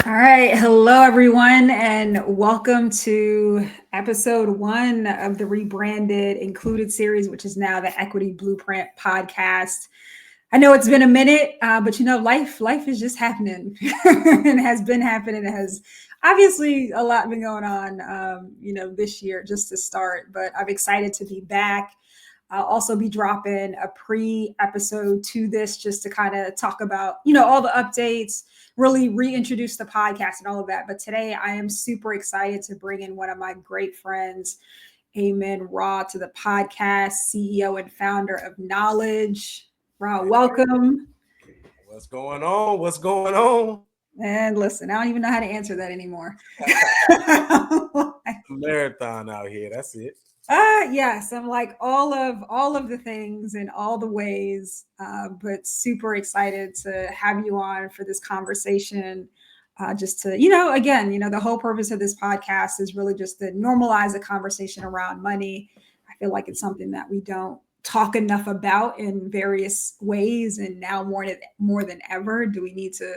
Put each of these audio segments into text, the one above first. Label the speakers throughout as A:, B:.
A: All right. Hello, everyone, and welcome to episode 1 of the rebranded included series, which is now the Equity Blueprint podcast. I know it's been a minute, but life is just happening and has been happening. It has obviously a lot been going on, this year just to start, but I'm excited to be back. I'll also be dropping a pre-episode to this just to kind of talk about, all the updates, really reintroduce the podcast and all of that. But today I am super excited to bring in one of my great friends, Amen Rahh, to the podcast, CEO and founder of Knowledge. Rahh, welcome.
B: What's going on? What's going on?
A: And listen, I don't even know how to answer that anymore.
B: Marathon out here. That's it.
A: Yes, I'm like all of the things in all the ways, but super excited to have you on for this conversation. Just to, again, the whole purpose of this podcast is really just to normalize a conversation around money. I feel like it's something that we don't talk enough about in various ways, and now more than ever, do we need to,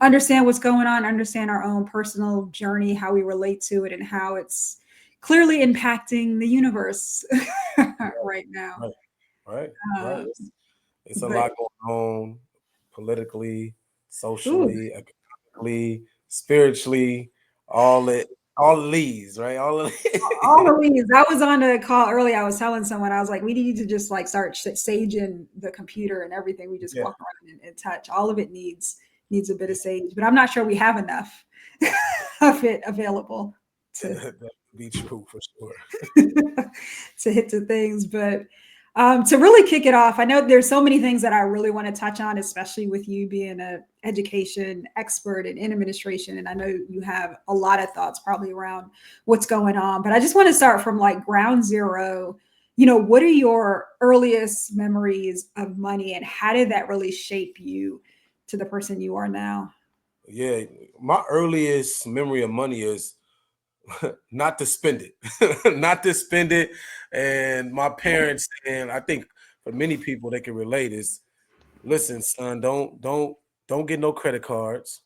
A: understand what's going on, understand our own personal journey, how we relate to it, and how it's clearly impacting the universe right now.
B: Right, right, right.
A: Um,
B: It's a
A: but
B: lot going on politically,
A: ooh,
B: socially, economically, spiritually, all of these, right? All of
A: all the leads. I was on a call earlier. I was telling someone, I was like, we need to just like start saging the computer and everything. We just
B: yeah,
A: walk around and touch. All of it needs a bit of sage, but I'm not sure we have enough of it available to
B: that would be true for sure.
A: to hit the things. But to really kick it off, I know there's so many things that I really want to touch on, especially with you being an education expert and in administration. And I know you have a lot of thoughts probably around what's going on. But I just want to start from like ground zero. What are your earliest memories of money, and how did that really shape you to the person you are now?
B: Yeah, my earliest memory of money is not to spend it, not to spend it. And my parents, and I think for many people they can relate is, listen, son, don't get no credit cards.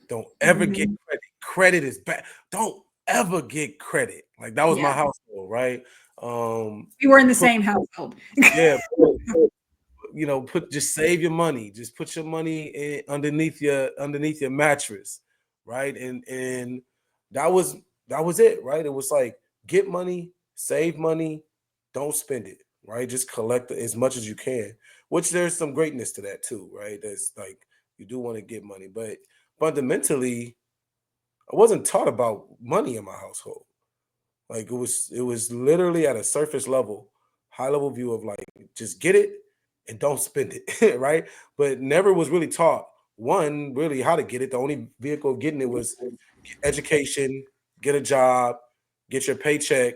B: Don't ever get
A: Mhm.
B: credit. Credit is bad. Don't ever get credit. Like that was my
A: Yeah,
B: household, right? Um,
A: we were in the
B: put
A: same household.
B: yeah, put just save your money. Just put your money underneath your mattress, right? And that was that was it, right? It was like get money, save money, don't spend it, right? Just collect as much as you can. Which there's some greatness to that too, right? That's like you do want to get money, but fundamentally, I wasn't taught about money in my household. Like it was literally at a surface level, high level view of like just get it and don't spend it, right? But never was really taught one really how to get it. The only vehicle of getting it was education, get a job, get your paycheck,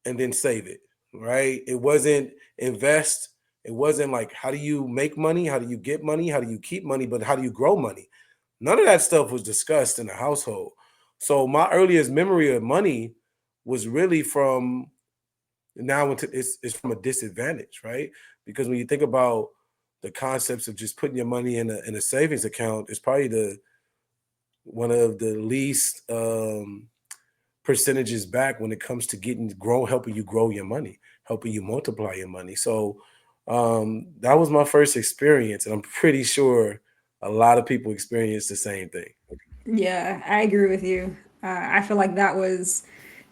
B: and then save it, right? It wasn't invest. It wasn't like how do you make money, how do you get money, how do you keep money, but how do you grow money? None of that stuff was discussed in the household. So my earliest memory of money was really from now into it's from a disadvantage, right? Because when you think about the concepts of just putting your money in a savings account, it's probably the one of the least percentages back when it comes to helping you grow your money, helping you multiply your money. So that was my first experience, and I'm pretty sure a lot of people experience the same thing.
A: Yeah, I agree with you. I feel like that was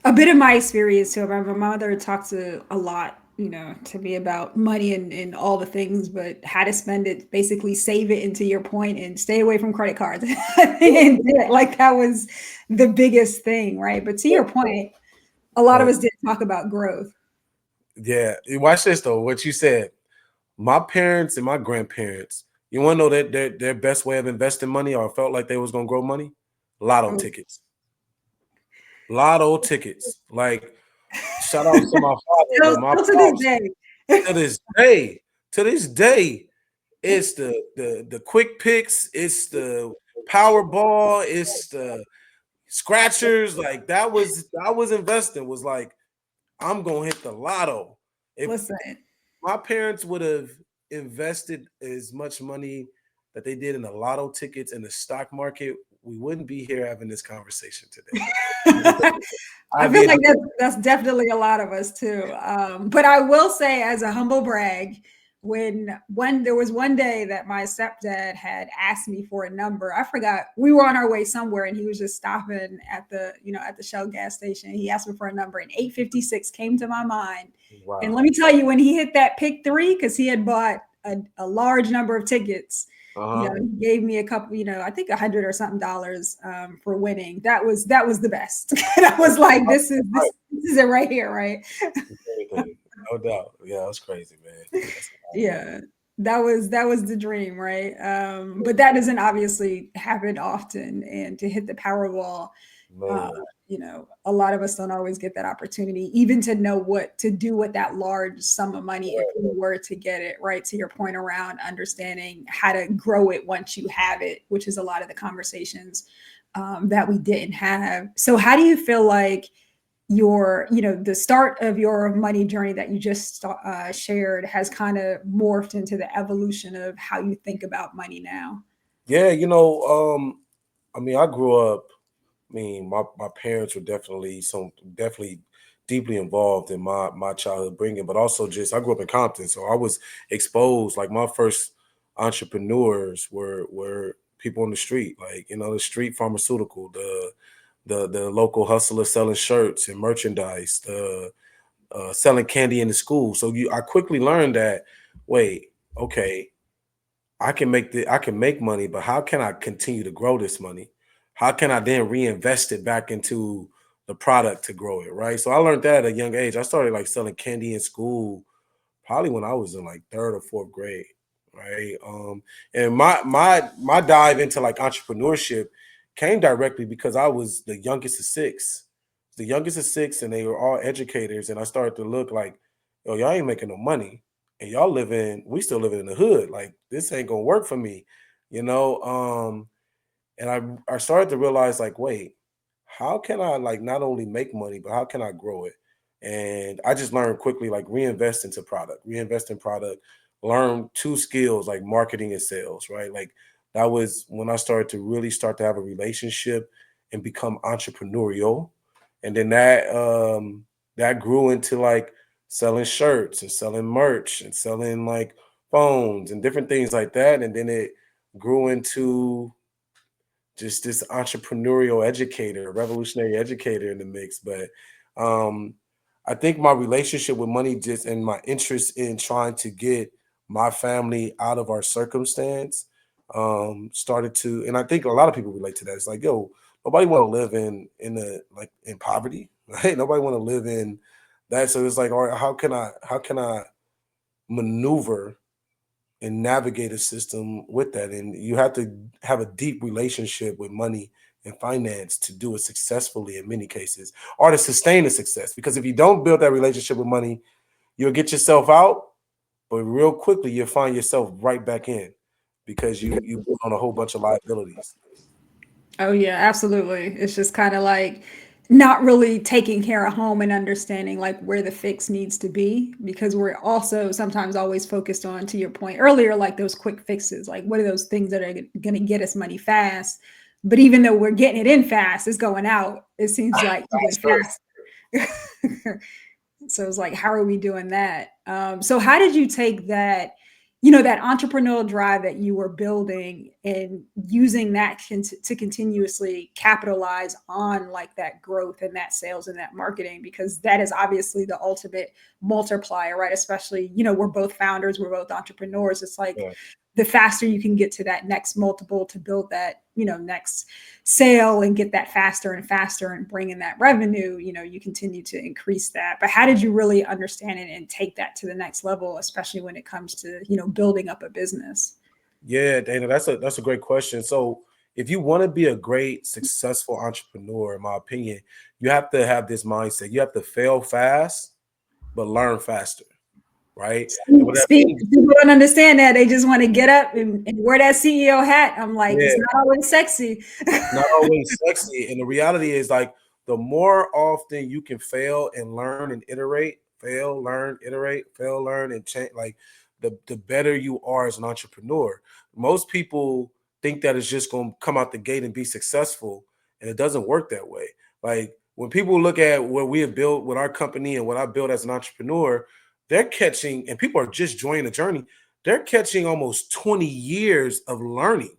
A: a bit of my experience too. I remember my mother talked to a lot, to me about money and all the things, but how to spend it, basically save it into your point and stay away from credit cards. And like that was the biggest thing, right? But to your point, a lot of
B: Right.
A: us didn't talk about growth.
B: Yeah. Watch this though. What you said. My parents and my grandparents, you want to know that their best way of investing money or felt like they was gonna grow money? Lotto
A: Oh,
B: tickets. Lotto tickets. Like shout out to my father, but my
A: still to this
B: pops
A: day.
B: to this day, to this day, it's the quick picks, it's the Powerball, it's the scratchers. Like that was investing. Was like I'm gonna hit the lotto. If
A: Listen,
B: my parents would have invested as much money that they did in the lotto tickets in the stock market, we wouldn't be here having this conversation today.
A: I
B: I'd
A: feel
B: be
A: like that's definitely a lot of us too. But I will say, as a humble brag, when there was one day that my stepdad had asked me for a number, I forgot we were on our way somewhere, and he was just stopping at the at the Shell gas station. He asked me for a number, and 856 came to my mind. And let
B: wow.
A: me tell you, when he hit that pick three, because he had bought a large number of tickets,
B: Uh-huh.
A: he gave me a couple, I think 100 or something dollars for winning. That was the best. And I was like, this is it right here, right?
B: Everything. No doubt. Yeah, that's crazy, man. That's
A: Yeah, that was the dream, right? But that doesn't obviously happen often, and to hit the Powerball, uh,
B: man.
A: a lot of us don't always get that opportunity, even to know what to do with that large sum of money if we were to get it, right? To your point around understanding how to grow it once you have it, which is a lot of the conversations that we didn't have. So, how do you feel like the start of your money journey that you just shared has kind of morphed into the evolution of how you think about money now?
B: Yeah, I mean, I grew up. I mean, my parents were definitely deeply involved in my childhood bringing, but also just I grew up in Compton, so I was exposed. Like my first entrepreneurs were people on the street, like the street pharmaceutical, the local hustler selling shirts and merchandise, the selling candy in the school. So I quickly learned that wait, okay, I can make money, but how can I continue to grow this money? How can I then reinvest it back into the product to grow it, right? So I learned that at a young age. I started like selling candy in school probably when I was in like third or fourth grade, right? And my dive into like entrepreneurship came directly because I was the youngest of six, and they were all educators, and I started to look like, yo, y'all ain't making no money, and we still living in the hood, like this ain't gonna work for me, you know. And I started to realize like, wait, how can I like not only make money, but how can I grow it? And I just learned quickly like reinvest in product, learn two skills like marketing and sales, right? Like that was when I started to really start to have a relationship and become entrepreneurial. And then that grew into like selling shirts and selling merch and selling like phones and different things like that. And then it grew into just this entrepreneurial educator, revolutionary educator in the mix. But um, I think my relationship with money just and my interest in trying to get my family out of our circumstance started to, and I think a lot of people relate to that. It's like, yo, nobody want to live in poverty, right? Nobody want to live in that. So it's like, all right, how can I maneuver and navigate a system with that? And you have to have a deep relationship with money and finance to do it successfully in many cases, or to sustain the success. Because if you don't build that relationship with money, you'll get yourself out, but real quickly you'll find yourself right back in because you put on a whole bunch of liabilities.
A: Oh yeah, absolutely. It's just kind of like not really taking care of home and understanding like where the fix needs to be, because we're also sometimes always focused on, to your point earlier, like those quick fixes. Like what are those things that are going to get us money fast? But even though we're getting it in fast, it's going out. It seems like even
B: Faster.
A: faster. So it's like, how are we doing that? So how did you take that, that entrepreneurial drive that you were building and using that to continuously capitalize on like that growth and that sales and that marketing? Because that is obviously the ultimate multiplier, right? Especially, we're both founders, we're both entrepreneurs. It's like
B: Yeah.
A: the faster you can get to that next multiple to build that, next sale and get that faster and faster and bring in that revenue, you continue to increase that. But how did you really understand it and take that to the next level, especially when it comes to, building up a business?
B: Yeah, Dana, that's a great question. So if you want to be a great, successful entrepreneur, in my opinion, you have to have this mindset. You have to fail fast, but learn faster, right? And what that
A: Speak,
B: means,
A: people don't understand that. They just want to get up and wear that CEO hat. I'm like, it's
B: yeah,
A: not always sexy.
B: it's not always sexy. And the reality is like the more often you can fail and learn and iterate, fail, learn, iterate, fail, learn, and change, like the better you are as an entrepreneur. Most people think that it's just going to come out the gate and be successful, and it doesn't work that way. Like when people look at what we have built with our company and what I built as an entrepreneur, they're catching, and people are just joining the journey. They're catching almost 20 years of learning,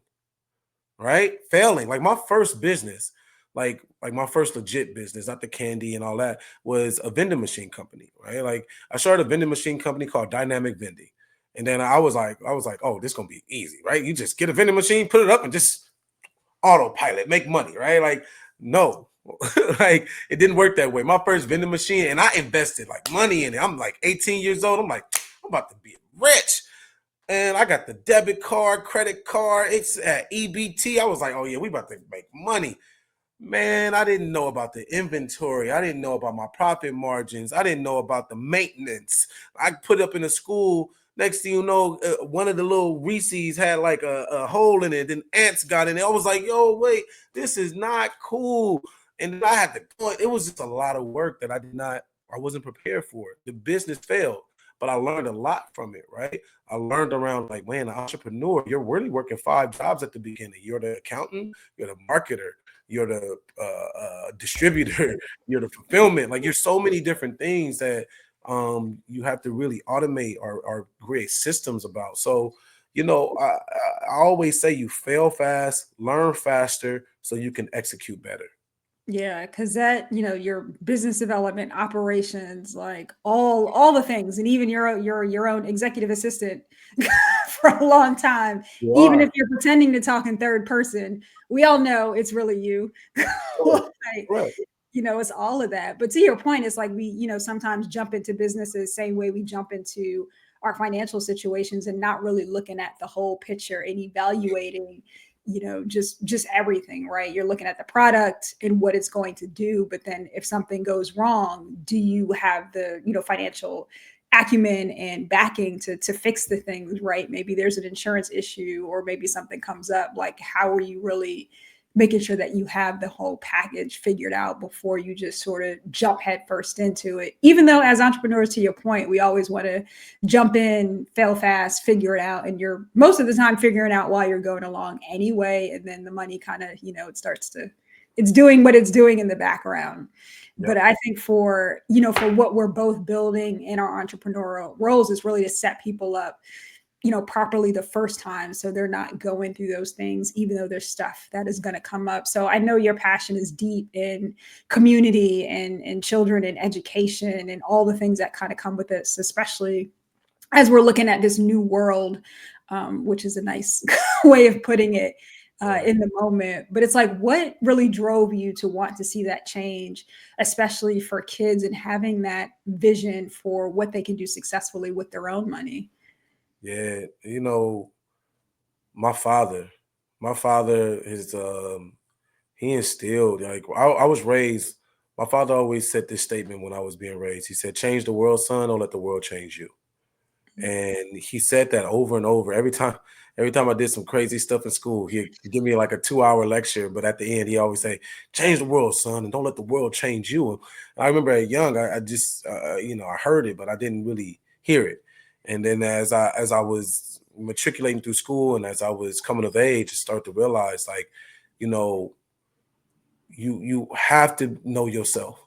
B: right? Failing. Like my first business, like my first legit business, not the candy and all that, was a vending machine company, right? Like I started a vending machine company called Dynamic Vending. And then I was like, oh, this is gonna be easy, right? You just get a vending machine, put it up, and just autopilot, make money, right? Like, no, like it didn't work that way. My first vending machine, and I invested like money in it. I'm like 18 years old. I'm like, I'm about to be rich. And I got the debit card, credit card. It's at EBT. I was like, oh yeah, we about to make money. Man, I didn't know about the inventory. I didn't know about my profit margins. I didn't know about the maintenance. I put up in the school. Next thing you know, one of the little Reese's had like a hole in it. Then ants got in it. I was like, yo, wait, this is not cool. And then I had to go. It was just a lot of work that I wasn't prepared for. The business failed, but I learned a lot from it, right? I learned around like, man, an entrepreneur, you're really working 5 jobs at the beginning. You're the accountant, you're the marketer, you're the distributor, you're the fulfillment. Like you're so many different things that you have to really automate or create systems about. So, I always say you fail fast, learn faster, so you can execute better.
A: Yeah, because that, your business development, operations, like all the things, and even your own executive assistant for a long time,
B: You
A: even if
B: are
A: you're pretending to talk in third person, we all know it's really you.
B: correct.
A: Like,
B: Correct.
A: it's all of that. But to your point, it's like we, sometimes jump into businesses same way we jump into our financial situations and not really looking at the whole picture and evaluating, just everything, right? You're looking at the product and what it's going to do, but then if something goes wrong, do you have the, financial acumen and backing to fix the things, right? Maybe there's an insurance issue or maybe something comes up. Like, how are you really making sure that you have the whole package figured out before you just sort of jump headfirst into it? Even though, as entrepreneurs, to your point, we always want to jump in, fail fast, figure it out, and you're most of the time figuring out while you're going along anyway, and then the money kind of, it's doing what it's doing in the background. But
B: Yep.
A: I think for what we're both building in our entrepreneurial roles is really to set people up, properly the first time, so they're not going through those things, even though there's stuff that is going to come up. So I know your passion is deep in community and children and education and all the things that kind of come with this, especially as we're looking at this new world, which is a nice way of putting it,
B: Right.
A: in the moment. But it's like, what really drove you to want to see that change, especially for kids and having that vision for what they can do successfully with their own money?
B: Yeah. My father, my father is he instilled like I was raised. My father always said this statement when I was being raised. He said, "Change the world, son, don't let the world change you." And he said that over and over. Every time I did some crazy stuff in school, he'd give me like a 2-hour lecture, but at the end, he always say, "Change the world, son, and don't let the world change you." And I remember at young, I just, I heard it, but I didn't really hear it. And then as I was matriculating through school and as I was coming of age, I start to realize, like, you know, you have to know yourself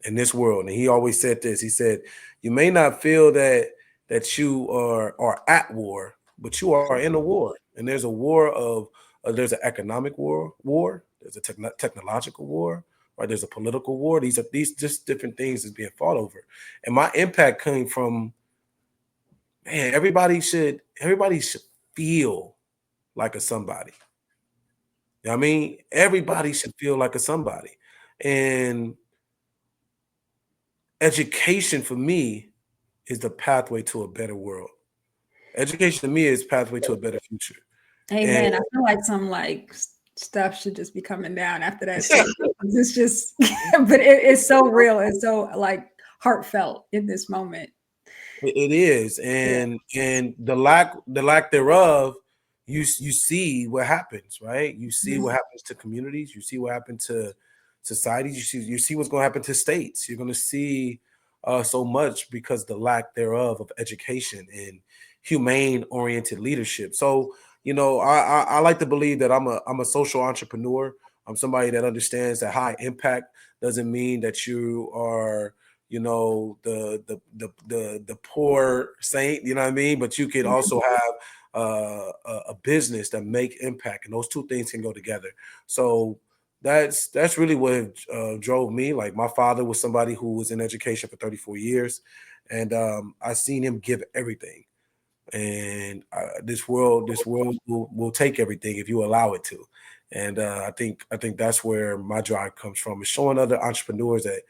B: in this world. And he always said this. He said, "You may not feel that you are at war, but you are in a war. And there's a war of there's an economic war. There's a technological war, right? There's a political war. These just different things is being fought over. And my impact came from, man, everybody should feel like a somebody. You know what I mean? Everybody should feel like a somebody. And education for me is the pathway to a better world. Education to me is pathway to a better future. And
A: Amen. I feel like some stuff should just be coming down after that statement. It's just, but it's so real. It's so like heartfelt in this moment.
B: it is,
A: Yeah.
B: and the lack thereof, you see what happens, right? You see
A: Mhm.
B: what happens to communities. You see what happened to societies. You see what's going to happen to states. You're going to see so much because the lack thereof of education and humane oriented leadership. So I like to believe that I'm a social entrepreneur. I'm somebody that understands that high impact doesn't mean that you are, the poor saint, you know what I mean? But you could
A: Mhm.
B: also have a business that make impact, and those two things can go together. So that's really what drove me. Like my father was somebody who was in education for 34 years, and I seen him give everything. And this world will take everything if you allow it to. And I think that's where my drive comes from, is showing other entrepreneurs that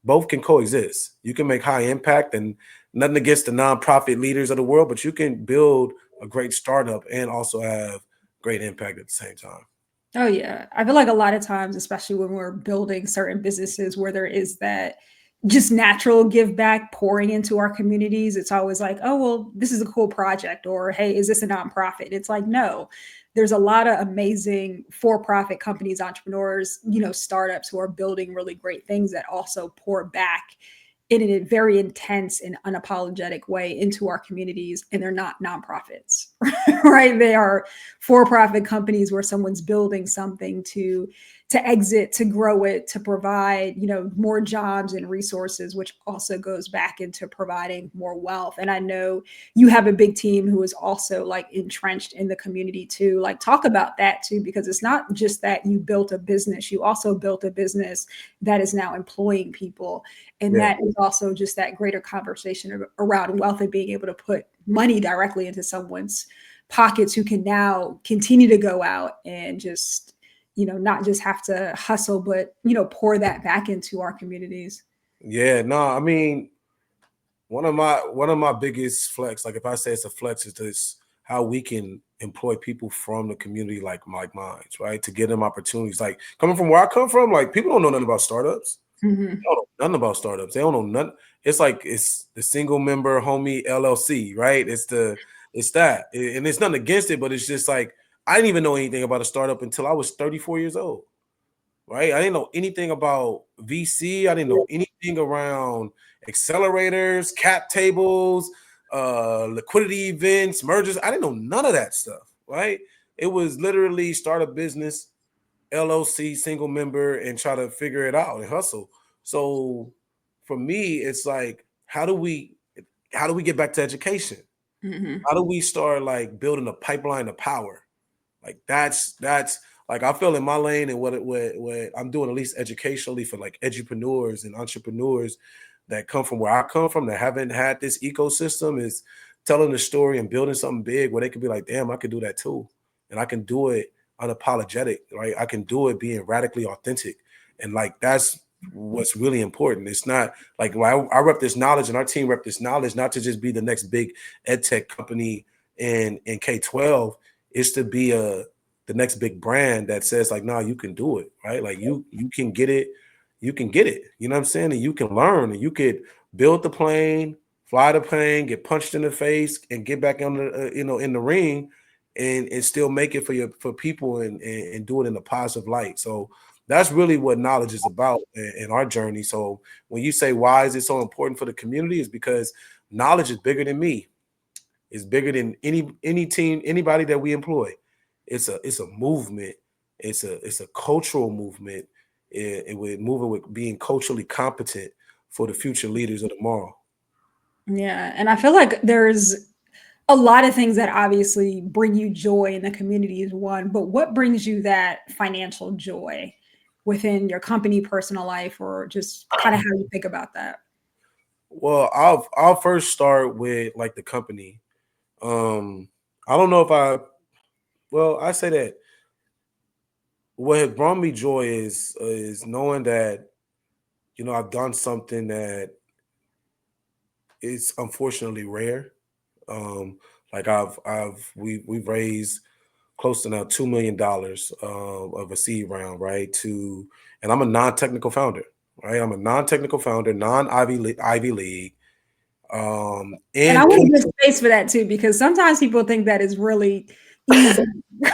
B: both can coexist. You can make high impact, and nothing against the nonprofit leaders of the world, but you can build a great startup and also have great impact at the same time.
A: Oh yeah. I feel like a lot of times, especially when we're building certain businesses where there is that just natural give back pouring into our communities, it's always like, oh, well, this is a cool project, or hey, is this a nonprofit? It's like, no, there's a lot of amazing for profit companies, entrepreneurs, startups who are building really great things that also pour back in a very intense and unapologetic way into our communities, and they're not nonprofits. Right, they are for-profit companies where someone's building something to exit, to grow it, to provide more jobs and resources, which also goes back into providing more wealth. And I know you have a big team who is also like entrenched in the community too. Like, talk about that too, because it's not just that you built a business, you also built a business that is now employing people. And
B: Yeah.
A: that is also just that greater conversation around wealth and being able to put money directly into someone's pockets, who can now continue to go out and just, not just have to hustle, but, pour that back into our communities.
B: Yeah, no, I mean, one of my biggest flex, like if I say it's a flex, is this: how we can employ people from the community, like mines, right? To give them opportunities. Like coming from where I come from, like people don't know nothing about startups.
A: Mhm.
B: They don't know nothing about startups. They don't know nothing. It's like it's the single member homie LLC, right? It's that. And it's nothing against it, but it's just like I didn't even know anything about a startup until I was 34 years old, right? I didn't know anything about VC. I didn't know anything around accelerators, cap tables, liquidity events, mergers. I didn't know none of that stuff, right? It was literally start a business, LLC, single member, and try to figure it out and hustle. So for me, it's like, how do we get back to education?
A: Mhm.
B: How do we start like building a pipeline of power? Like that's like I feel in my lane, and what I'm doing, at least educationally, for like entrepreneurs and entrepreneurs that come from where I come from, that haven't had this ecosystem, is telling the story and building something big where they could be like, damn, I could do that too. And I can do it unapologetic, right? I can do it being radically authentic. And like that's what's really important. It's not like, well, I rep this knowledge and our team rep this knowledge, not to just be the next big ed tech company in K-12. Is to be the next big brand that says like, nah, you can do it, right? Like you can get it, you can get it. You know what I'm saying? And you can learn, and you could build the plane, fly the plane, get punched in the face, and get back on the in the ring, and still make it for people, and do it in a positive light. So that's really what knowledge is about in our journey. So when you say why is it so important for the community, is because knowledge is bigger than me. It's bigger than any team, anybody that we employ. It's a movement. It's a cultural movement. We're moving with being culturally competent for the future leaders of tomorrow.
A: Yeah, and I feel like there's a lot of things that obviously bring you joy in the community is one, but what brings you that financial joy within your company, personal life, or just kind of how you think about that?
B: Well, I'll first start with like the company. I don't know if I say that what has brought me joy is knowing that I've done something that is unfortunately rare. Um, like we've raised close to now $2 million of a seed round, right? And I'm a non-technical founder, right? I'm a non-technical founder, Ivy League,
A: And I
B: and
A: want to give space for that too, because sometimes people think that is really easy.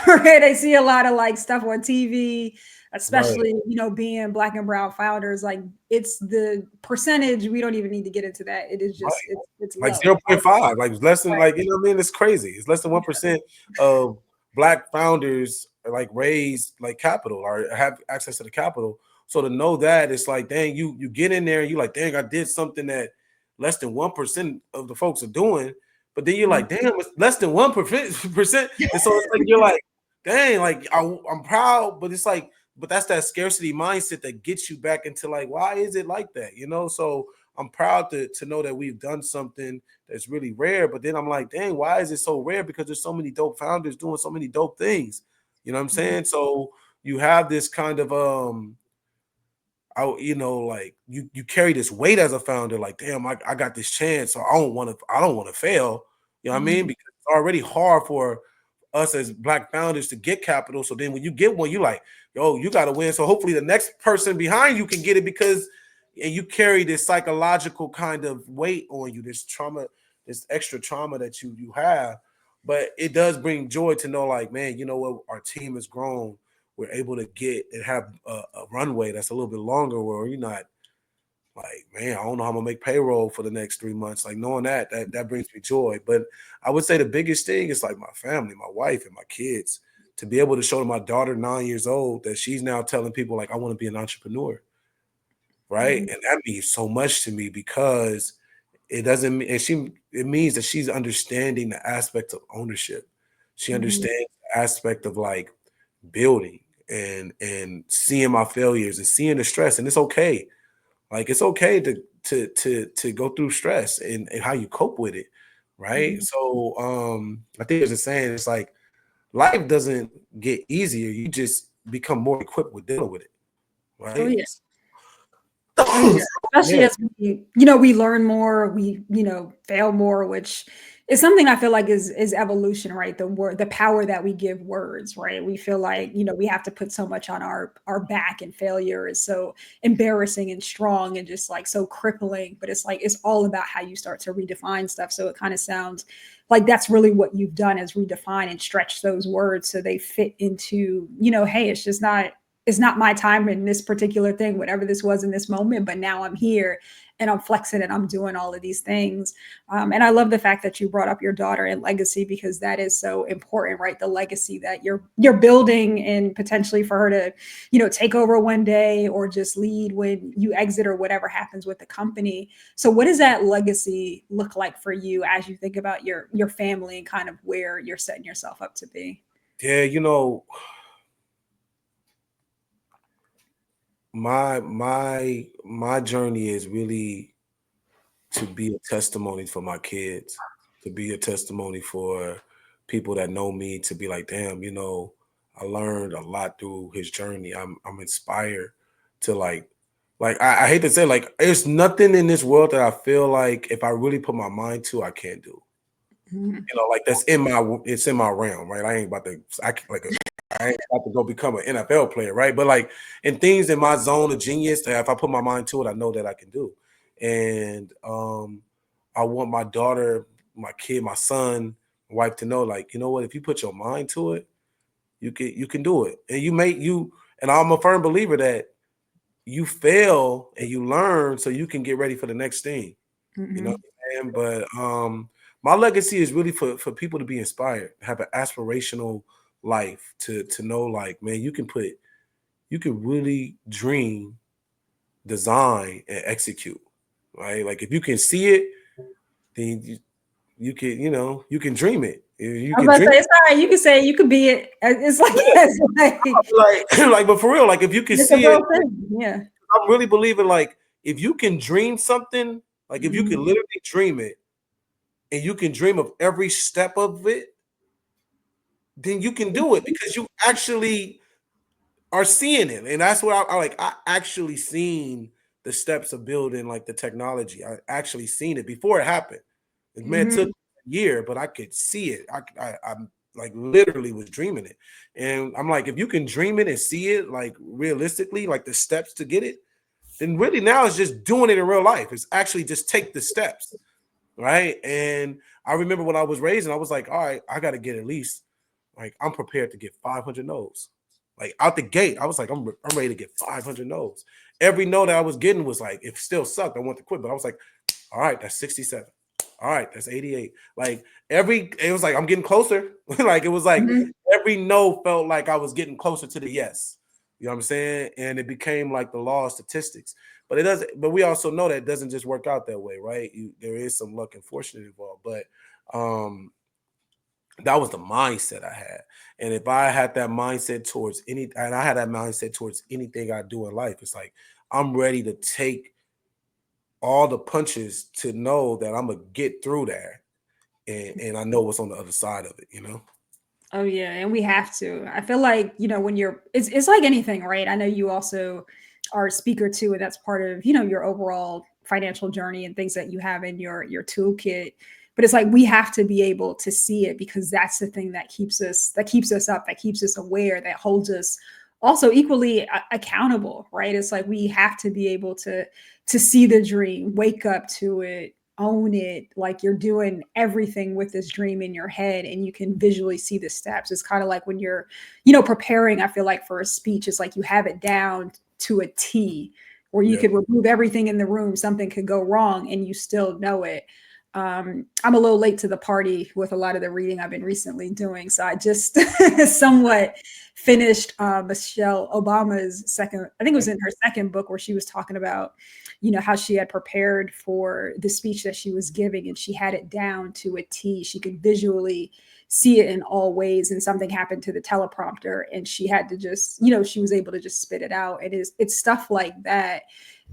A: Right? I see a lot of like stuff on TV,
B: Right.
A: especially, being black and brown founders. Like it's the percentage, we don't even need to get into that. It is just
B: Right.
A: it's
B: Like
A: low.
B: 0.5, like less than,
A: Right.
B: like, you know what I mean? It's crazy. It's less than 1% of black founders like raise like capital or have access to the capital. So to know that, it's like, dang, you get in there and you like, dang, I did something that less than 1% of the folks are doing. But then you're
A: Mhm.
B: like, damn, it's less than 1%. And so it's like you're like, dang, like I'm proud, but it's like, but that's that scarcity mindset that gets you back into like, why is it like that? So I'm proud to know that we've done something that's really rare. But then I'm like, dang, why is it so rare? Because there's so many dope founders doing so many dope things. You know what I'm
A: Mhm.
B: saying? So you have this kind of like you carry this weight as a founder, like, damn, I got this chance, so I don't want to fail. You know what I mean?
A: Mhm.
B: Because it's already hard for us as black founders to get capital. So then when you get one, you like, yo, you gotta win. So hopefully the next person behind you can get it because and you carry this psychological kind of weight on you, this trauma, this extra trauma that you have. But it does bring joy to know, like, man, you know what, our team has grown. We're able to get and have a runway that's a little bit longer where you're not like, man, I don't know how I'm gonna make payroll for the next 3 months. Like knowing that brings me joy. But I would say the biggest thing is like my family, my wife, and my kids. To be able to show to my daughter, 9 years old, that she's now telling people like, I want to be an entrepreneur, right?
A: Mhm.
B: And that means so much to me because it doesn't mean, and it means that she's understanding the aspect of ownership. She
A: Mhm.
B: understands the aspect of like building and seeing my failures and seeing the stress, and it's okay. Like it's okay to go through stress and how you cope with it, right?
A: Mhm.
B: So I think there's a saying, it's like life doesn't get easier, you just become more equipped with dealing with it,
A: Oh
B: right?
A: yeah. Oh, yeah. Especially
B: Yeah.
A: as we learn more, we fail more, which is something I feel like is evolution, right? The power that we give words, right? We feel like, we have to put so much on our back, and failure is so embarrassing and strong and just like so crippling. But it's like it's all about how you start to redefine stuff. So it kind of sounds like that's really what you've done, is redefine and stretch those words so they fit into, hey, it's not my time in this particular thing, whatever this was in this moment, but now I'm here and I'm flexing and I'm doing all of these things. And I love the fact that you brought up your daughter and legacy, because that is so important, right? The legacy that you're building, and potentially for her to, take over one day or just lead when you exit or whatever happens with the company. So what does that legacy look like for you as you think about your family and kind of where you're setting yourself up to be?
B: Yeah, my journey is really to be a testimony for my kids, to be a testimony for people that know me, to be like, damn, I learned a lot through his journey. I'm inspired to like I hate to say, like, there's nothing in this world that I feel like if I really put my mind to, I can't do.
A: Mhm.
B: Like that's it's in my realm, right? I ain't about to I ain't about to go become an NFL player, right? But like in things in my zone of genius that if I put my mind to it, I know that I can do. And I want my daughter, my kid, my son, my wife to know, like, you know what, if you put your mind to it, you can do it. And and I'm a firm believer that you fail and you learn so you can get ready for the next thing. You know what
A: Mhm.
B: I'm saying? But my legacy is really for people to be inspired, have an aspirational life, to know, like, man, you can really dream, design, and execute, right? Like if you can see it, then you can dream it. You
A: I was
B: can
A: about to
B: dream
A: say, it's all right. You can say it, you could be it. It's like
B: it.
A: it's like
B: Like but for real, like if you can
A: it's a
B: see it,
A: real thing. Yeah.
B: I'm really believing, like, if you can dream something, like if you can
A: Mhm.
B: literally dream it and you can dream of every step of it, then you can do it because you actually are seeing it. And that's what I actually seen the steps of building like the technology. I actually seen it before it happened. It may have took
A: Mhm.
B: a year, but I could see it. I'm like literally was dreaming it. And I'm like, if you can dream it and see it like realistically, like the steps to get it, then really now it's just doing it in real life. It's actually just take the steps. Right. And I remember when I was raising, I was like, all right, I got to get at least Like, I'm prepared to get 500 no's. Like, out the gate, I was like, I'm ready to get 500 no's. Every no that I was getting was like, it still sucked. I wanted to quit, but I was like, all right, that's 67. All right, that's 88. Like, it was like, I'm getting closer. Like, it was like every no felt like I was getting closer to the yes. You know what I'm saying? And it became like the law of statistics. But it doesn't, but we also know that it doesn't just work out that way, right? There is some luck and fortune involved. But that was the mindset I had. And if I had that mindset towards anything I do in life, it's like I'm ready to take all the punches to know that I'm gonna get through there. And I know what's on the other side of it, you know?
A: Oh yeah, and we have to. I feel like, when it's like anything, right? I know you also are a speaker too, and that's part of, your overall financial journey and things that you have in your toolkit. But it's like we have to be able to see it, because that's the thing that keeps us up, that keeps us aware, that holds us also equally accountable, right? It's like we have to be able to see the dream, wake up to it, own it, like you're doing everything with this dream in your head and you can visually see the steps. It's kind of like when you're, preparing, I feel like, for a speech. It's like you have it down to a T, where you
B: Yeah.
A: could remove everything in the room, something could go wrong and you still know it. I'm a little late to the party with a lot of the reading I've been recently doing, so I just somewhat finished Michelle Obama's second, I think it was in her second book, where she was talking about, how she had prepared for the speech that she was giving, and she had it down to a T. She could visually see it in all ways, and something happened to the teleprompter and she had to just, she was able to just spit it out. It's stuff like that,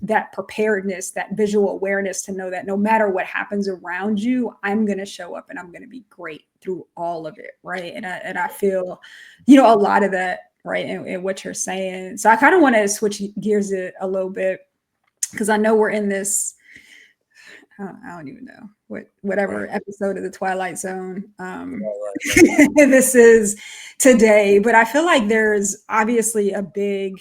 A: that preparedness, that visual awareness, to know that no matter what happens around you, I'm going to show up and I'm going to be great through all of it. Right. And I feel, a lot of that, right, in what you're saying. So I kind of want to switch gears a little bit, because I know we're in this, I don't even know whatever episode of the Twilight Zone this is today, but I feel like there's obviously a big,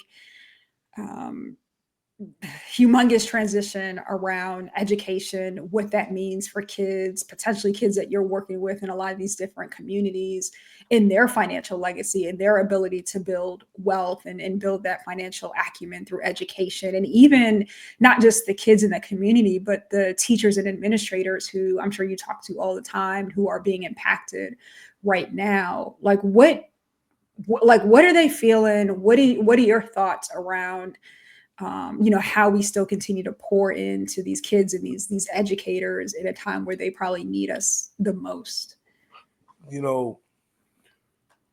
A: humongous transition around education, what that means for kids, potentially kids that you're working with in a lot of these different communities, in their financial legacy and their ability to build wealth and build that financial acumen through education. And even not just the kids in the community, but the teachers and administrators who I'm sure you talk to all the time, who are being impacted right now. Like what are they feeling? What are your thoughts around how we still continue to pour into these kids and these educators at a time where they probably need us the most?
B: You know,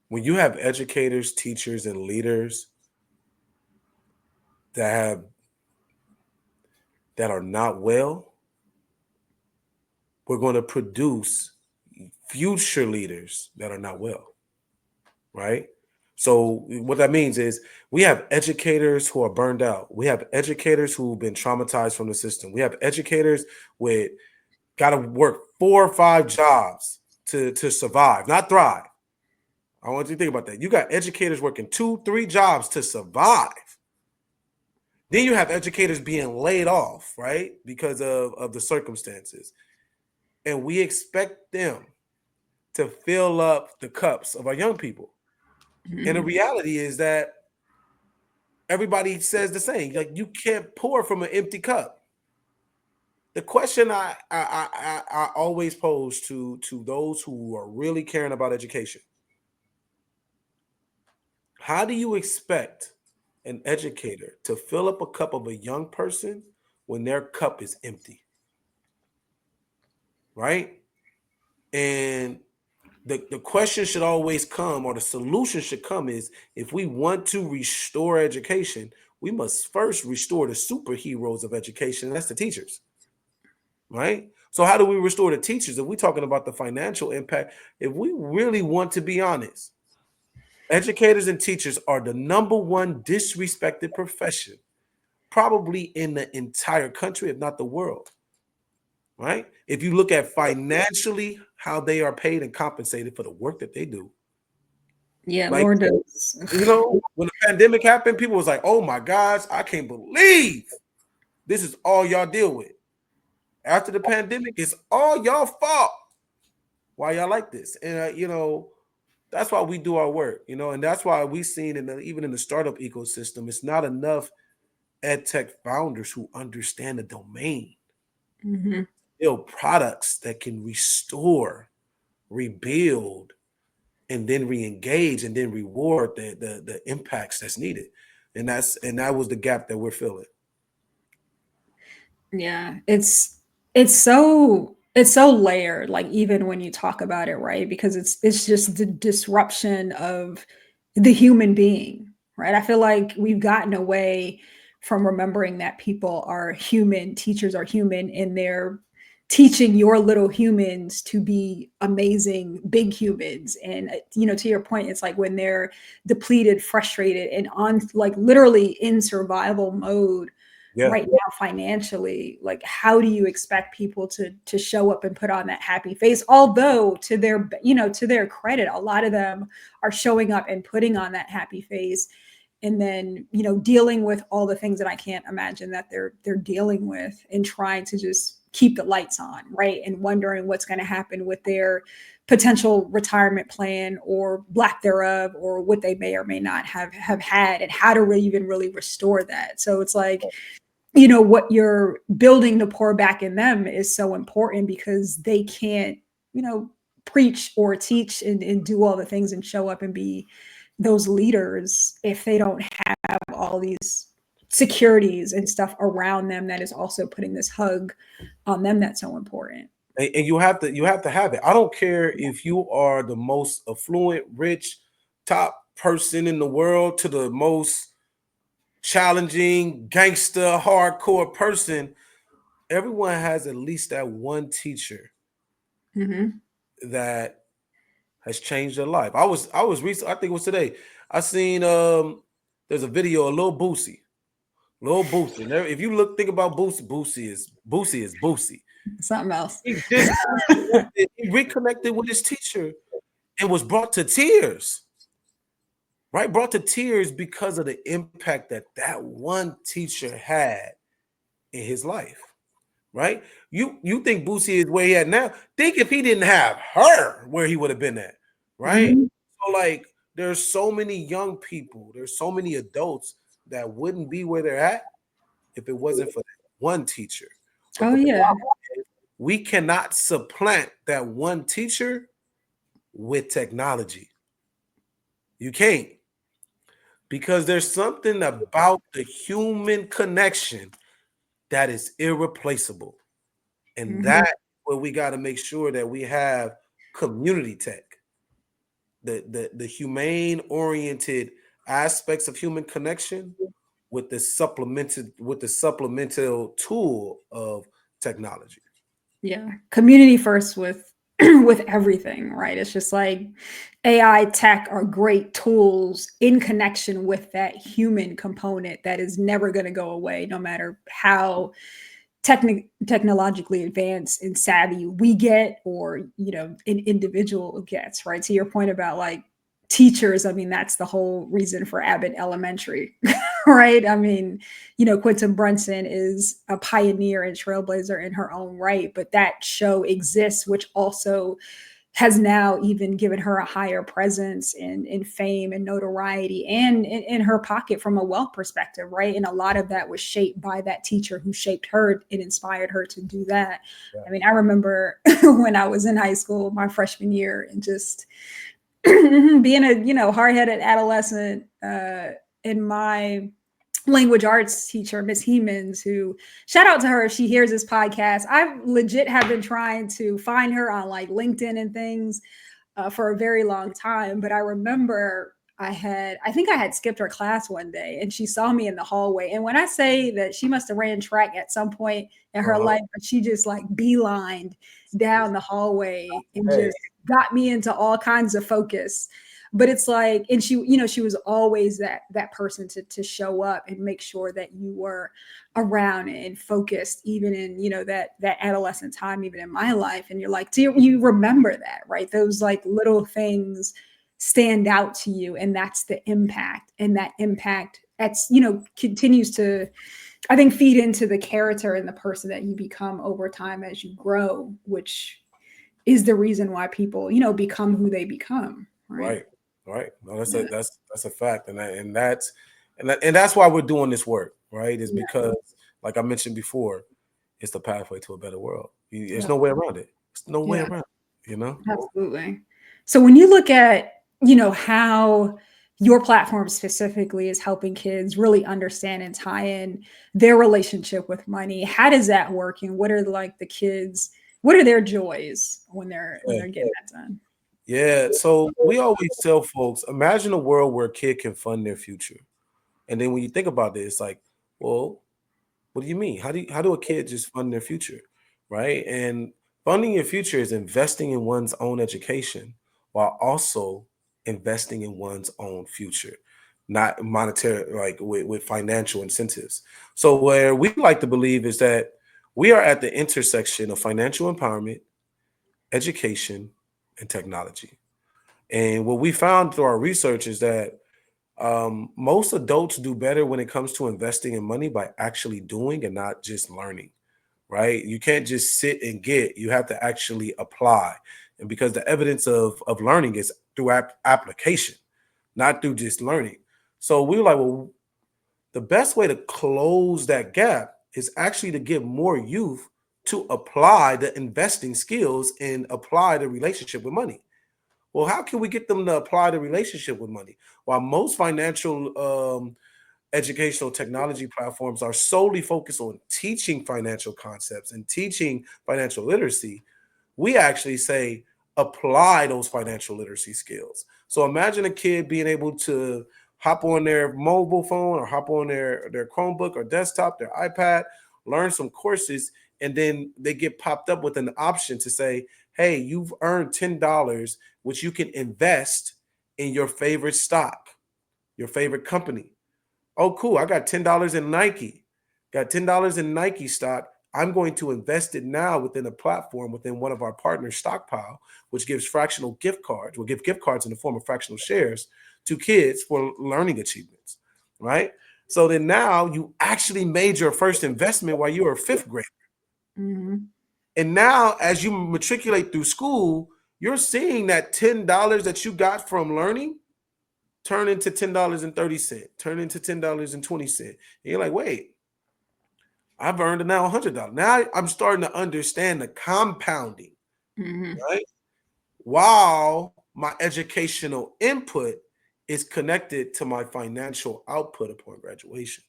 B: when you have educators, teachers, and leaders that are not well, we're going to produce future leaders that are not well, right? So what that means is we have educators who are burned out. We have educators who've been traumatized from the system. We have educators with got to work 4 or 5 jobs to survive, not thrive. I want you to think about that. You got educators working 2, 3 jobs to survive. Then you have educators being laid off, right? Because of the circumstances. And we expect them to fill up the cups of our young people. And the reality is that everybody says the same. Like, you can't pour from an empty cup. The question I always pose to those who are really caring about education: how do you expect an educator to fill up a cup of a young person when their cup is empty? Right? And the question should always come, or the solution should come, is if we want to restore education, we must first restore the superheroes of education. That's the teachers, right? So how do we restore the teachers? If we're talking about the financial impact, if we really want to be honest, educators and teachers are the number one disrespected profession probably in the entire country, if not the world. Right? If you look at financially how they are paid and compensated for the work that they do.
A: Yeah,
B: Like,
A: Lord knows.
B: when the pandemic happened, people was like, "Oh my gosh, I can't believe this is all y'all deal with." After the pandemic, it's all y'all fault. Why y'all like this? And That's why we do our work, and that's why we seen even in the startup ecosystem, it's not enough ed tech founders who understand the domain,
A: Mm-hmm.
B: build products that can restore, rebuild, and then re-engage and then reward the impacts that's needed. And that was the gap that we're filling.
A: Yeah, it's so layered, like even when you talk about it, right? Because it's just the disruption of the human being, right? I feel like we've gotten away from remembering that people are human, teachers are human, and they're teaching your little humans to be amazing big humans. And to your point, it's like when they're depleted, frustrated, and on like literally in survival mode
B: Yeah.
A: right now financially, like how do you expect people to show up and put on that happy face? Although to their credit, a lot of them are showing up and putting on that happy face, and then dealing with all the things that I can't imagine that they're dealing with, and trying to just keep the lights on, right? And wondering what's going to happen with their potential retirement plan or lack thereof, or what they may or may not have had, and how to even really restore that. So it's like, what you're building to pour back in them is so important, because they can't you know preach or teach and do all the things and show up and be those leaders if they don't have all these securities and stuff around them that is also putting this hug on them that's so important.
B: And you have to have it. I don't care if you are the most affluent, rich, top person in the world to the most challenging, gangster, hardcore person. Everyone has at least that one teacher
A: Mm-hmm.
B: that has changed their life. I was recent. I think it was today. I seen there's a video of Lil Boosie. Lil Boosie. And if you think about Boosie, Boosie is Boosie.
A: Something else.
B: He just reconnected with his teacher and was brought to tears. Right? Brought to tears because of the impact that one teacher had in his life. Right? You think Boosie is where he at now? Think if he didn't have her, where he would have been at. Right?
A: Mm-hmm.
B: So like there's so many young people, there's so many adults that wouldn't be where they're at if it wasn't for that one teacher. But
A: Oh
B: the
A: yeah.
B: problem is we cannot supplant that one teacher with technology. You can't, because there's something about the human connection that is irreplaceable. And
A: Mm-hmm.
B: that where we got to make sure that we have community tech, the humane oriented aspects of human connection with the supplemental tool of technology.
A: Yeah, community first with with everything, right? It's just like AI tech are great tools in connection with that human component that is never going to go away, no matter how technologically advanced and savvy we get, or an individual gets, right? To your point about like teachers, I mean, that's the whole reason for Abbott Elementary. Right? I mean, Quentin Brunson is a pioneer and trailblazer in her own right, but that show exists, which also has now even given her a higher presence in fame and notoriety, and in her pocket from a wealth perspective, right? And a lot of that was shaped by that teacher who shaped her and inspired her to do that.
B: Yeah.
A: I mean, I remember when I was in high school, my freshman year, and just being a hard-headed adolescent, in my language arts teacher, Miss Hemans, who, shout out to her if she hears this podcast. I legit have been trying to find her on like LinkedIn and things for a very long time. But I remember I think I had skipped her class one day, and she saw me in the hallway. And when I say that she must have ran track at some point in her
B: Uh-huh.
A: life, but she just like beelined down the hallway and
B: Hey,
A: just got me into all kinds of focus. But it's like, and she was always that person to show up and make sure that you were around and focused, even in that adolescent time, even in my life. And you're like, do you remember that, right? Those like little things stand out to you, and that's the impact. And that impact that's continues to, I think, feed into the character and the person that you become over time as you grow, which is the reason why people become who they become. Right.
B: Right. Right. No, that's a
A: Yeah.
B: that's a fact. And that's why we're doing this work, right? Is
A: Yeah.
B: because, like I mentioned before, it's the pathway to a better world. There's
A: Yeah.
B: no way around it. There's no way
A: Yeah.
B: around it, you know?
A: Absolutely. So when you look at, how your platform specifically is helping kids really understand and tie in their relationship with money, how does that work? And what are like the kids, what are their joys when
B: Yeah.
A: they're getting that done?
B: Yeah. So we always tell folks, imagine a world where a kid can fund their future. And then when you think about this, like, well, what do you mean? How do a kid just fund their future? Right? And funding your future is investing in one's own education while also investing in one's own future, not monetary, like with financial incentives. So where we like to believe is that we are at the intersection of financial empowerment, education, and technology. And what we found through our research is that most adults do better when it comes to investing in money by actually doing and not just learning, right? You can't just sit and get, you have to actually apply. And because the evidence of learning is through application, not through just learning. So we were like, well, the best way to close that gap is actually to get more youth to apply the investing skills and apply the relationship with money. Well, how can we get them to apply the relationship with money? While most financial educational technology platforms are solely focused on teaching financial concepts and teaching financial literacy, we actually say apply those financial literacy skills. So imagine a kid being able to hop on their mobile phone or hop on their Chromebook or desktop, their iPad, learn some courses, and then they get popped up with an option to say, hey, you've earned $10, which you can invest in your favorite stock, your favorite company. Oh, cool. I got $10 in Nike. Got $10 in Nike stock. I'm going to invest it now within a platform within one of our partners' stockpile, which gives fractional gift cards. We'll give gift cards in the form of fractional shares to kids for learning achievements, right? So then now you actually made your first investment while you were a fifth grader.
A: Mhm.
B: And now, as you matriculate through school, you're seeing that $10 that you got from learning turn into $10.30, turn into $10.20. And you're like, wait, I've earned now $100. Now I'm starting to understand the compounding,
A: Mhm.
B: right? While my educational input is connected to my financial output upon graduation.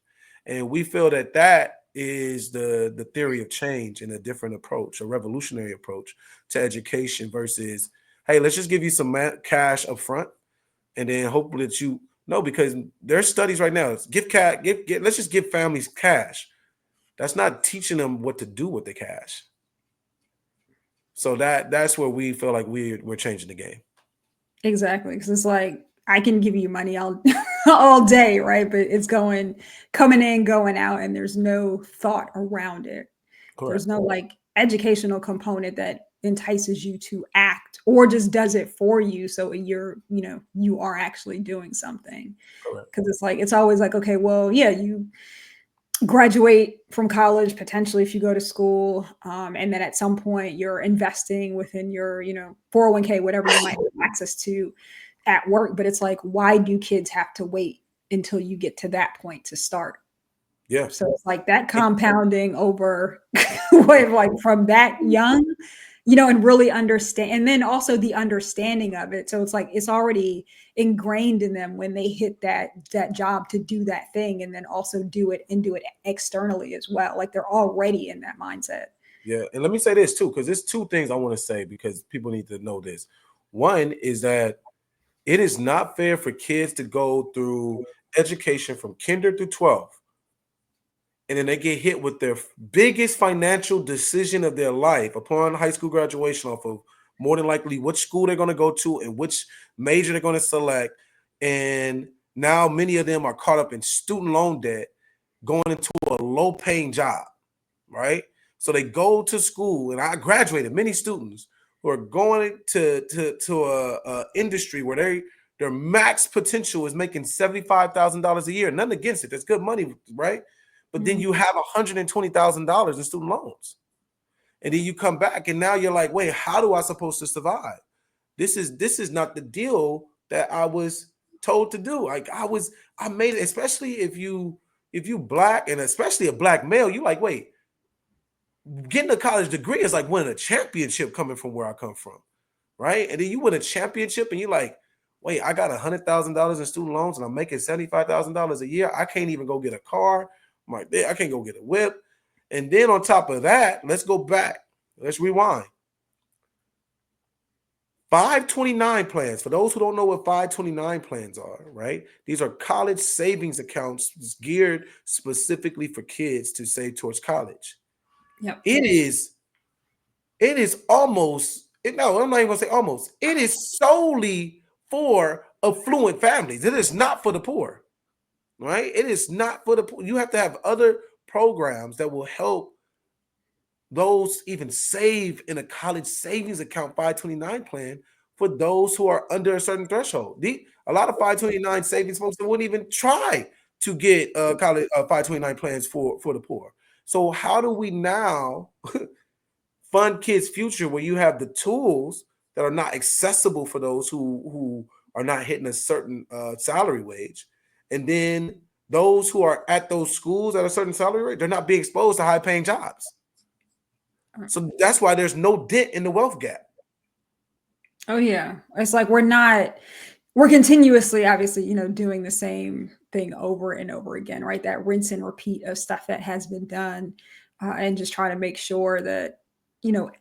B: And we feel that that is the theory of change and a different approach, a revolutionary approach to education versus, hey, let's just give you some cash up front and then hope that you know, because there's studies right now. Give cash, let's just give families cash. That's not teaching them what to do with the cash. So that's where we feel like we're changing the game.
A: Exactly, because it's like I can give you money all all day, right? But it's coming in, going out, and there's no thought around it.
B: Correct.
A: There's no like educational component that entices you to act or just does it for you so you are actually doing something.
B: Correct.
A: Because it's like it's always like, okay, well, yeah, you graduate from college potentially if you go to school, and then at some point you're investing within your 401k, whatever you might have access to at work. But it's like, why do kids have to wait until you get to that point to start?
B: Yeah.
A: So it's like that compounding over way like from that young, and really understand, and then also the understanding of it. So it's like it's already ingrained in them when they hit that job to do that thing, and then also do it externally as well. Like they're already in that mindset.
B: Yeah. And let me say this too, because there's two things I want to say because people need to know this. One is that it is not fair for kids to go through education from kinder through 12 and then they get hit with their biggest financial decision of their life upon high school graduation off of more than likely which school they're going to go to and which major they're going to select. And now many of them are caught up in student loan debt going into a low paying job, right? So they go to school, and I graduated many students who are going to a industry where their max potential is making $75,000 a year. Nothing against it. That's good money, right? But then
A: Mhm.
B: you have $120,000 in student loans. And then you come back and now you're like, wait, how do I supposed to survive? this is not the deal that I was told to do. Like I made it, especially if you black and especially a black male, you like, wait, getting a college degree is like winning a championship coming from where I come from, right? And then you win a championship and you're like, wait, I got $100,000 in student loans and I'm making $75,000 a year. I can't even go get a car. I'm like, I can't go get a whip. And then on top of that, let's go back. Let's rewind. 529 plans. For those who don't know what 529 plans are, right? These are college savings accounts geared specifically for kids to save towards college.
A: Yep.
B: It is almost, no, I'm not even gonna say almost. It is solely for affluent families. It is not for the poor, right? It is not for the poor. You have to have other programs that will help those even save in a college savings account 529 plan for those who are under a certain threshold. A lot of 529 savings folks that wouldn't even try to get college 529 plans for the poor. So how do we now fund kids' future where you have the tools that are not accessible for those who are not hitting a certain salary wage, and then those who are at those schools at a certain salary rate, they're not being exposed to high-paying jobs. So that's why there's no dent in the wealth gap.
A: Oh yeah, it's like we're continuously, obviously, doing the same thing over and over again, right? That rinse and repeat of stuff that has been done, and just trying to make sure that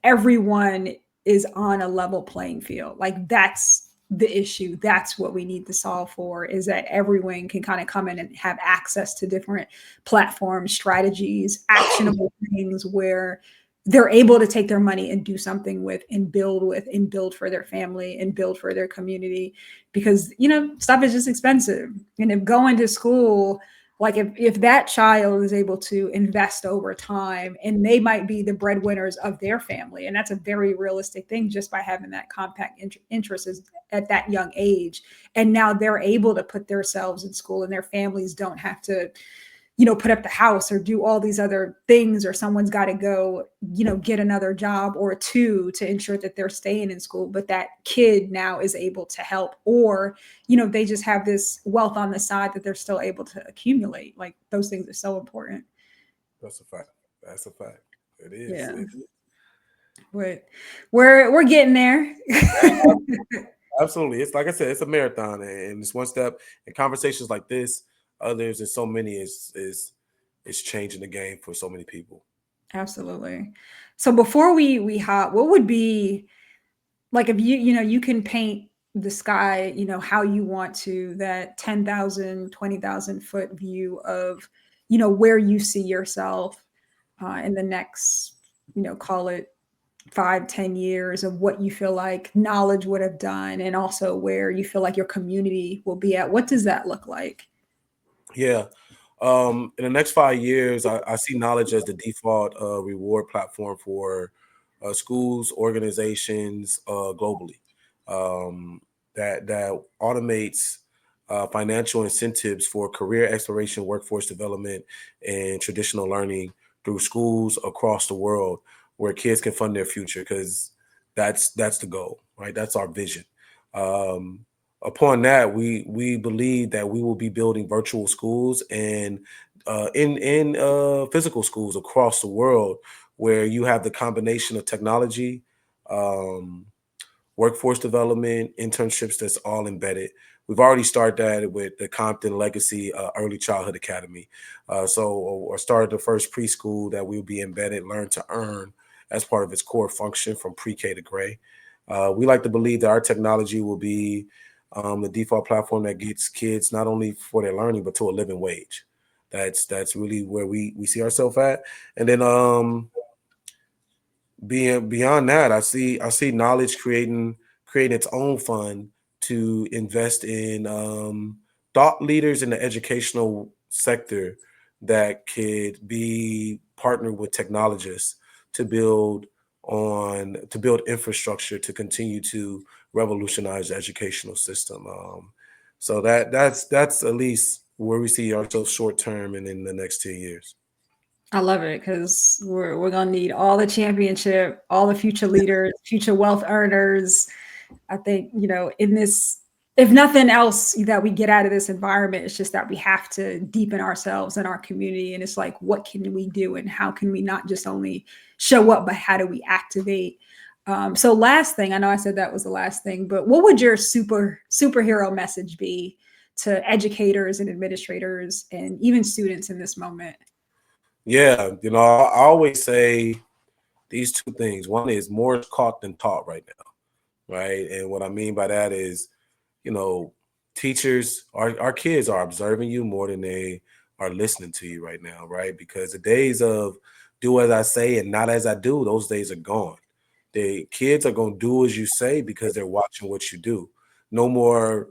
A: everyone is on a level playing field. Like that's the issue. That's what we need to solve for, is that everyone can kind of come in and have access to different platforms, strategies, actionable things where they're able to take their money and do something with and build for their family and build for their community, because stuff is just expensive. And if going to school, like if that child is able to invest over time, and they might be the breadwinners of their family, and that's a very realistic thing just by having that compact interest at that young age, and now they're able to put themselves in school and their families don't have to put up the house or do all these other things, or someone's got to go, get another job or two to ensure that they're staying in school. But that kid now is able to help, or, they just have this wealth on the side that they're still able to accumulate. Like those things are so important.
B: That's a fact. That's a fact. It is.
A: Yeah.
B: It is.
A: But we're getting there.
B: Absolutely. It's like I said, it's a marathon, and it's one step. And conversations like this, others, and so many is changing the game for so many people.
A: Absolutely. So before we hop, what would be, like, if you can paint the sky, how you want to, that 10,000, 20,000 foot view of, where you see yourself in the next, call it 5, 10 years, of what you feel like knowledge would have done, and also where you feel like your community will be at. What does that look like?
B: Yeah. In the next 5 years, I see knowledge as the default reward platform for schools, organizations globally. Um, that automates financial incentives for career exploration, workforce development, and traditional learning through schools across the world, where kids can fund their future. Because that's the goal, right? That's our vision. Um, Upon that, we believe that we will be building virtual schools and in physical schools across the world, where you have the combination of technology, um, workforce development, internships, that's all embedded. We've already started that with the Compton Legacy Early Childhood Academy. Or started the first preschool that will be embedded Learn to Earn as part of its core function from pre-K to gray. We like to believe that our technology will be the default platform that gets kids not only for their learning but to a living wage. That's really where we see ourselves at. And then being beyond that, I see knowledge creating its own fund to invest in thought leaders in the educational sector that could be partnered with technologists to build infrastructure to continue to revolutionize the educational system. So that's at least where we see ourselves short term and in the next 10 years.
A: I love it, because we're gonna need all the championship, all the future leaders, future wealth earners, I think, in this, if nothing else that we get out of this environment, it's just that we have to deepen ourselves in our community. And it's like, what can we do and how can we not just only show up, but how do we activate? So last thing, I know I said that was the last thing, but what would your superhero message be to educators and administrators and even students in this moment?
B: Yeah, I always say these two things. One is more is caught than taught right now, right? And what I mean by that is, you know, teachers, our kids are observing you more than they are listening to you right now, right? Because the days of do as I say and not as I do, those days are gone. The kids are going to do as you say because they're watching what you do. No more,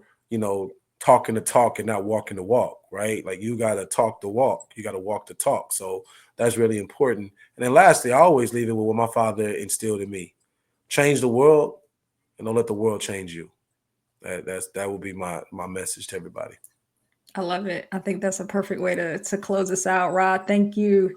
B: talking the talk and not walking the walk, right? Like you got to talk the walk, you got to walk the talk. So that's really important. And then lastly, I always leave it with what my father instilled in me: change the world and don't let the world change you. That would be my message to everybody.
A: I love it. I think that's a perfect way to close us out. Rahh, thank you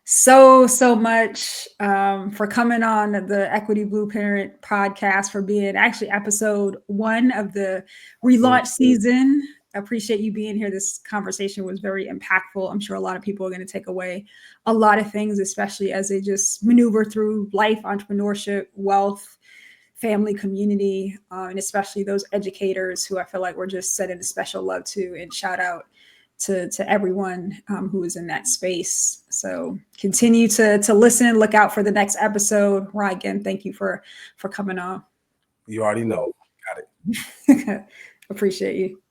A: so much for coming on the Equity Blueprint podcast, for being actually episode 1 of the relaunch season. I appreciate you being here. This conversation was very impactful. I'm sure a lot of people are going to take away a lot of things, especially as they just maneuver through life, entrepreneurship, wealth, family, community, and especially those educators who I feel like we're just sending a special love to, and shout out to everyone who is in that space. So continue to listen, look out for the next episode. Rahh, again, thank you for coming on.
B: You already know. Got it.
A: Appreciate you.